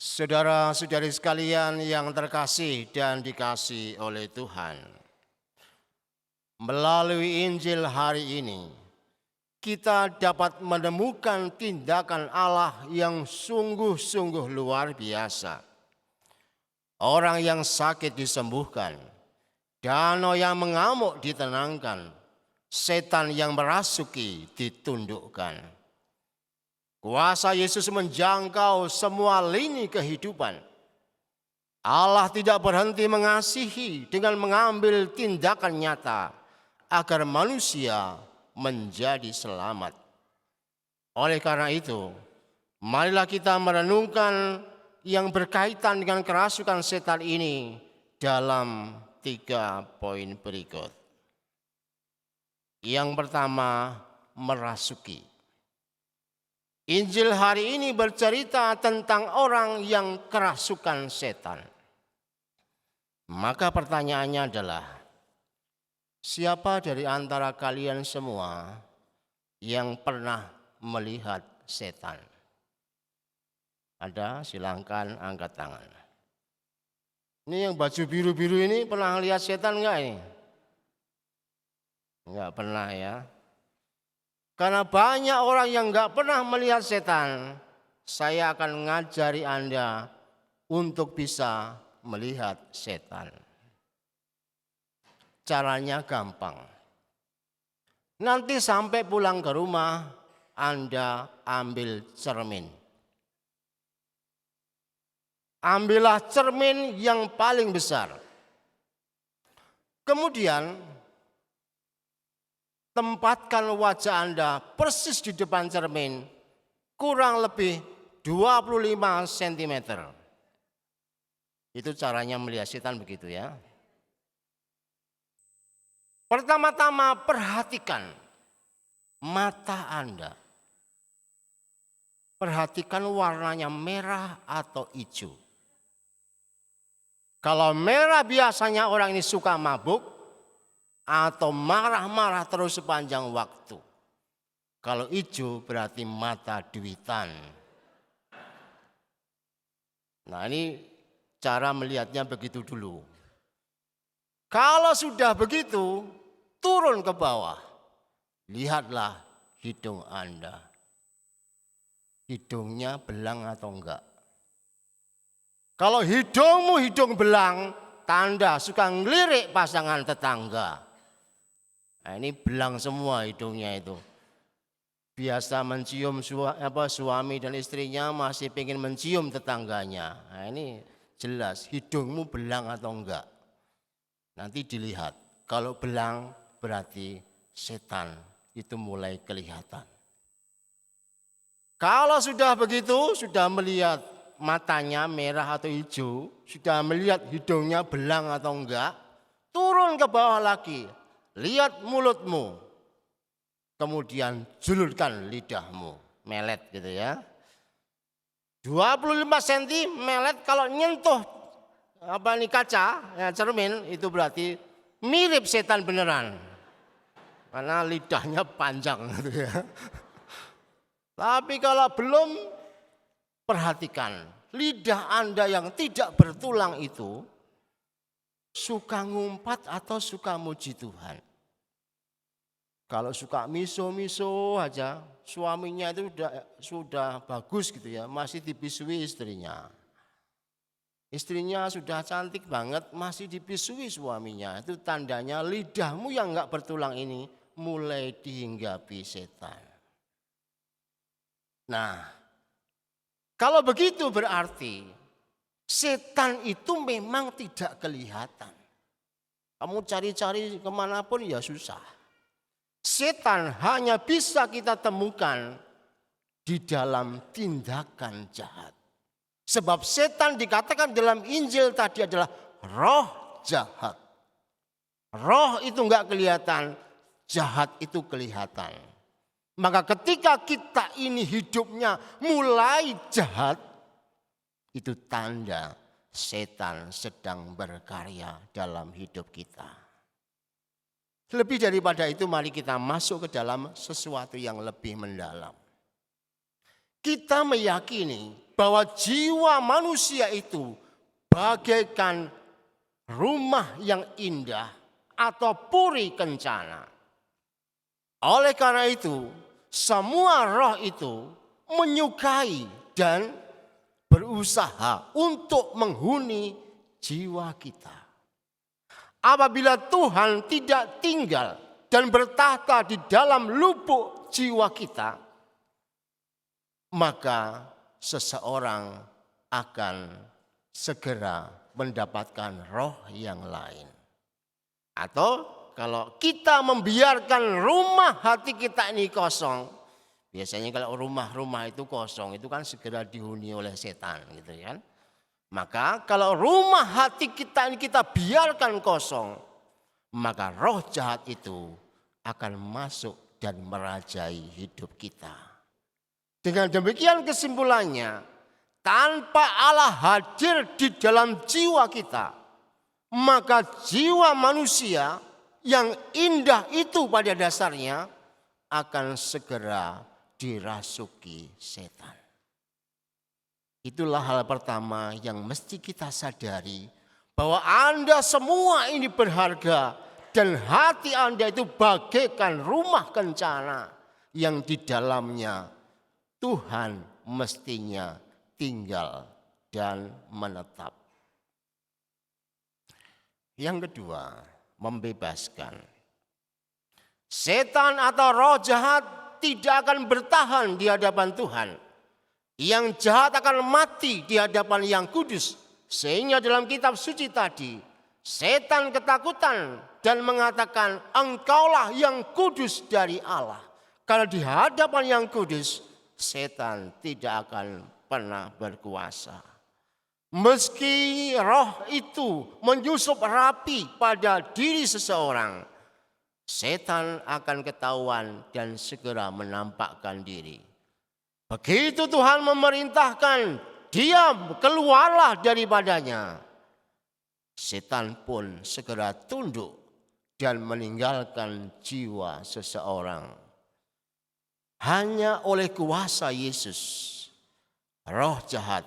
Saudara-saudari sekalian yang terkasih dan dikasihi oleh Tuhan, melalui Injil hari ini, kita dapat menemukan tindakan Allah yang sungguh-sungguh luar biasa. Orang yang sakit disembuhkan, danau yang mengamuk ditenangkan, setan yang merasuki ditundukkan. Kuasa Yesus menjangkau semua lini kehidupan. Allah tidak berhenti mengasihi dengan mengambil tindakan nyata agar manusia menjadi selamat. Oleh karena itu, marilah kita merenungkan yang berkaitan dengan kerasukan setan ini dalam 3 poin berikut. Yang pertama, merasuki. Injil hari ini bercerita tentang orang yang kerasukan setan. Maka pertanyaannya adalah, siapa dari antara kalian semua yang pernah melihat setan? Ada? Silahkan angkat tangan. Ini yang baju biru-biru ini pernah lihat setan enggak ini? Enggak pernah ya. Karena banyak orang yang enggak pernah melihat setan, saya akan mengajari Anda untuk bisa melihat setan. Caranya gampang. Nanti sampai pulang ke rumah, Anda ambil cermin. Ambillah cermin yang paling besar. Kemudian tempatkan wajah Anda persis di depan cermin, kurang lebih 25 cm. Itu caranya melihat setan begitu ya. Pertama-tama perhatikan mata Anda. Perhatikan warnanya merah atau hijau. Kalau merah biasanya orang ini suka mabuk atau marah-marah terus sepanjang waktu. Kalau hijau berarti mata duitan. Nah ini cara melihatnya begitu dulu. Kalau sudah begitu, turun ke bawah. Lihatlah hidung Anda. Hidungnya belang atau enggak? Kalau hidungmu hidung belang, tanda suka ngelirik pasangan tetangga. Nah, ini belang semua hidungnya itu. Biasa mencium suami dan istrinya masih pengen mencium tetangganya. Nah, ini jelas hidungmu belang atau enggak. Nanti dilihat. Kalau belang berarti setan itu mulai kelihatan. Kalau sudah begitu, sudah melihat matanya merah atau hijau, sudah melihat hidungnya belang atau enggak, turun ke bawah lagi. Lihat mulutmu. Kemudian julurkan lidahmu. Melet gitu ya. 25 cm melet kalau nyentuh kaca, ya, cermin, itu berarti mirip setan beneran. Karena lidahnya panjang gitu ya. Tapi kalau belum, perhatikan, lidah Anda yang tidak bertulang itu suka ngumpat atau suka muji Tuhan. Kalau suka miso-miso aja, suaminya itu sudah bagus gitu ya, masih dibisui istrinya. Istrinya sudah cantik banget, masih dibisui suaminya. Itu tandanya lidahmu yang enggak bertulang ini mulai dihinggapi setan. Nah, kalau begitu berarti setan itu memang tidak kelihatan. Kamu cari-cari kemanapun ya susah. Setan hanya bisa kita temukan di dalam tindakan jahat. Sebab setan dikatakan dalam Injil tadi adalah roh jahat. Roh itu enggak kelihatan, jahat itu kelihatan. Maka ketika kita ini hidupnya mulai jahat, itu tanda setan sedang berkarya dalam hidup kita. Lebih daripada itu, mari kita masuk ke dalam sesuatu yang lebih mendalam. Kita meyakini bahwa jiwa manusia itu bagaikan rumah yang indah atau puri kencana. Oleh karena itu, semua roh itu menyukai dan berusaha untuk menghuni jiwa kita. Apabila Tuhan tidak tinggal dan bertahta di dalam lubuk jiwa kita, maka seseorang akan segera mendapatkan roh yang lain. Atau kalau kita membiarkan rumah hati kita ini kosong, biasanya kalau rumah-rumah itu kosong, itu kan segera dihuni oleh setan gitu kan. Maka kalau rumah hati kita ini kita biarkan kosong, maka roh jahat itu akan masuk dan merajai hidup kita. Dengan demikian kesimpulannya, tanpa Allah hadir di dalam jiwa kita, maka jiwa manusia yang indah itu pada dasarnya akan segera dirasuki setan. Itulah hal pertama yang mesti kita sadari, bahwa Anda semua ini berharga dan hati Anda itu bagaikan rumah kencana yang di dalamnya Tuhan mestinya tinggal dan menetap. Yang kedua, membebaskan. Setan atau roh jahat tidak akan bertahan di hadapan Tuhan. Yang jahat akan mati di hadapan yang kudus. Sehingga dalam kitab suci tadi, setan ketakutan dan mengatakan, engkaulah yang kudus dari Allah. Kalau di hadapan yang kudus, setan tidak akan pernah berkuasa. Meski roh itu menyusup rapi pada diri seseorang, setan akan ketahuan dan segera menampakkan diri. Begitu Tuhan memerintahkan, diam, keluarlah daripadanya, setan pun segera tunduk dan meninggalkan jiwa seseorang. Hanya oleh kuasa Yesus, roh jahat,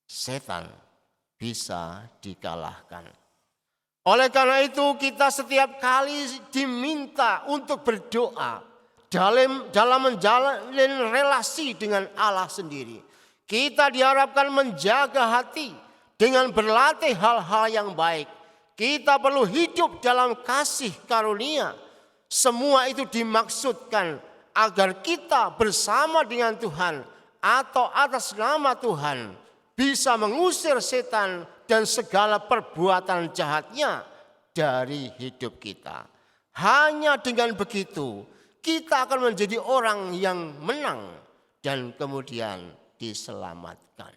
setan bisa dikalahkan. Oleh karena itu kita setiap kali diminta untuk berdoa dalam menjalin relasi dengan Allah sendiri. Kita diharapkan menjaga hati dengan berlatih hal-hal yang baik. Kita perlu hidup dalam kasih karunia. Semua itu dimaksudkan agar kita bersama dengan Tuhan atau atas nama Tuhan bisa mengusir setan dan segala perbuatan jahatnya dari hidup kita. Hanya dengan begitu kita akan menjadi orang yang menang dan kemudian diselamatkan.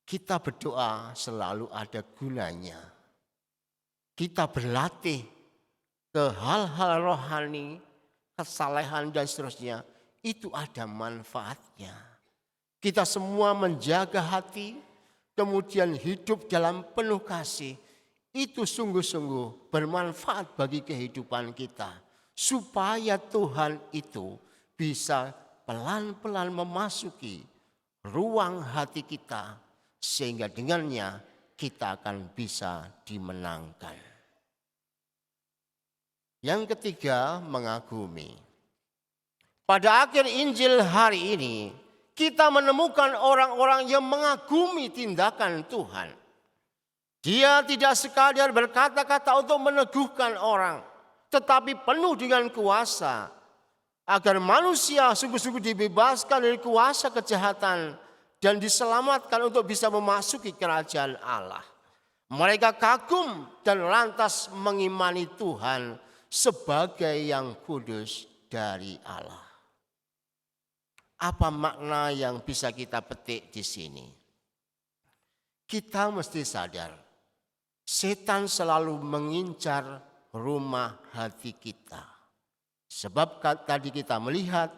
Kita berdoa selalu ada gunanya. Kita berlatih ke hal-hal rohani, kesalehan dan seterusnya, itu ada manfaatnya. Kita semua menjaga hati, kemudian hidup dalam penuh kasih, itu sungguh-sungguh bermanfaat bagi kehidupan kita. Supaya Tuhan itu bisa pelan-pelan memasuki ruang hati kita, sehingga dengannya kita akan bisa dimenangkan. Yang ketiga, mengagumi. Pada akhir Injil hari ini, kita menemukan orang-orang yang mengagumi tindakan Tuhan. Dia tidak sekadar berkata-kata untuk meneguhkan orang, tetapi penuh dengan kuasa, agar manusia sungguh-sungguh dibebaskan dari kuasa kejahatan dan diselamatkan untuk bisa memasuki kerajaan Allah. Mereka kagum dan lantas mengimani Tuhan sebagai yang kudus dari Allah. Apa makna yang bisa kita petik di sini? Kita mesti sadar, setan selalu mengincar rumah hati kita. Sebab tadi kita melihat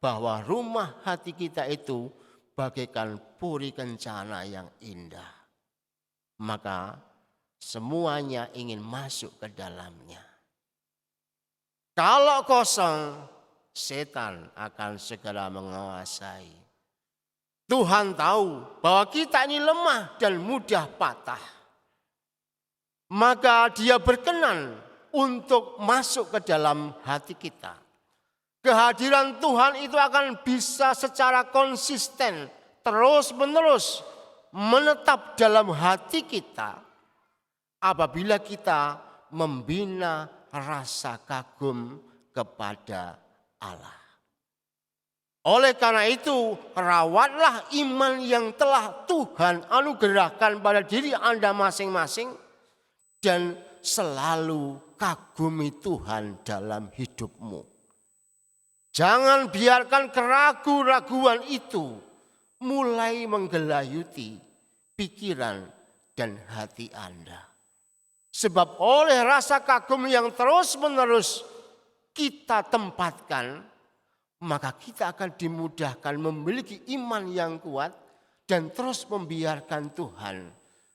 bahwa rumah hati kita itu bagaikan puri kencana yang indah. Maka semuanya ingin masuk ke dalamnya. Kalau kosong, setan akan segera menguasai. Tuhan tahu bahwa kita ini lemah dan mudah patah. Maka Dia berkenan untuk masuk ke dalam hati kita. Kehadiran Tuhan itu akan bisa secara konsisten, terus-menerus menetap dalam hati kita apabila kita membina rasa kagum kepada Allah. Oleh karena itu, rawatlah iman yang telah Tuhan anugerahkan pada diri Anda masing-masing dan selalu kagumi Tuhan dalam hidupmu. Jangan biarkan keraguan-raguan itu mulai menggelayuti pikiran dan hati Anda. Sebab oleh rasa kagum yang terus-menerus kita tempatkan, maka kita akan dimudahkan memiliki iman yang kuat dan terus membiarkan Tuhan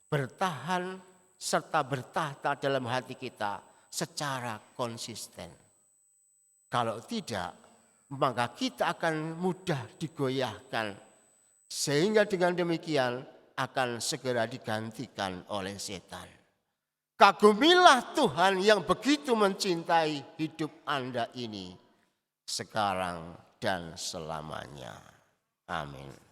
bertahan serta bertahta dalam hati kita secara konsisten. Kalau tidak, maka kita akan mudah digoyahkan sehingga dengan demikian akan segera digantikan oleh setan. Kagumilah Tuhan yang begitu mencintai hidup Anda ini sekarang dan selamanya. Amin.